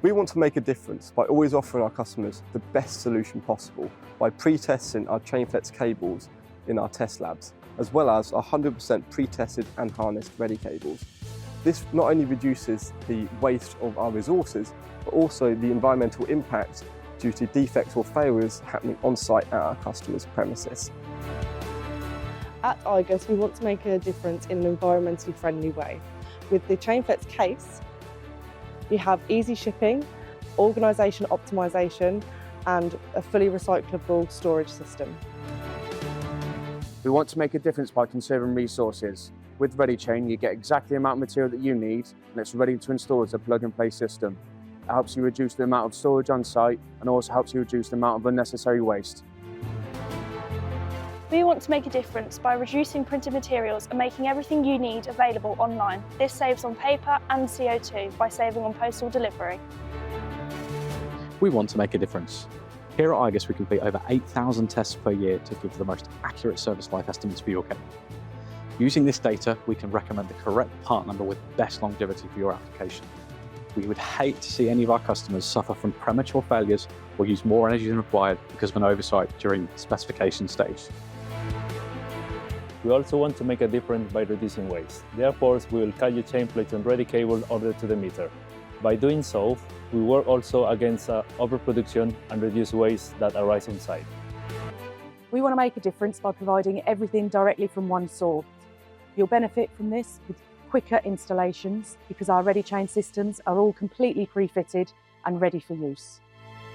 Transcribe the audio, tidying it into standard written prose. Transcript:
We want to make a difference by always offering our customers the best solution possible by pre-testing our ChainFlex cables in our test labs, as well as 100% pre-tested and harnessed ready cables. This not only reduces the waste of our resources, but also the environmental impact due to defects or failures happening on site at our customers' premises. At IGUS, we want to make a difference in an environmentally friendly way. With the ChainFlex case, you have easy shipping, organisation optimisation, and a fully recyclable storage system. We want to make a difference by conserving resources. With ReadyChain, you get exactly the amount of material that you need, and it's ready to install as a plug-and-play system. It helps you reduce the amount of storage on site and also helps you reduce the amount of unnecessary waste. We want to make a difference by reducing printed materials and making everything you need available online. This saves on paper and CO2 by saving on postal delivery. We want to make a difference. Here at IGUS, we complete over 8,000 tests per year to give the most accurate service life estimates for your cable. Using this data, we can recommend the correct part number with best longevity for your application. We would hate to see any of our customers suffer from premature failures or use more energy than required because of an oversight during the specification stage. We also want to make a difference by reducing waste. Therefore, we will cut your chain plates and ready cable ordered to the meter. By doing so, we work also against overproduction and reduce waste that arise on site. We want to make a difference by providing everything directly from one source. You'll benefit from this with quicker installations because our ReadyChain systems are all completely pre-fitted and ready for use.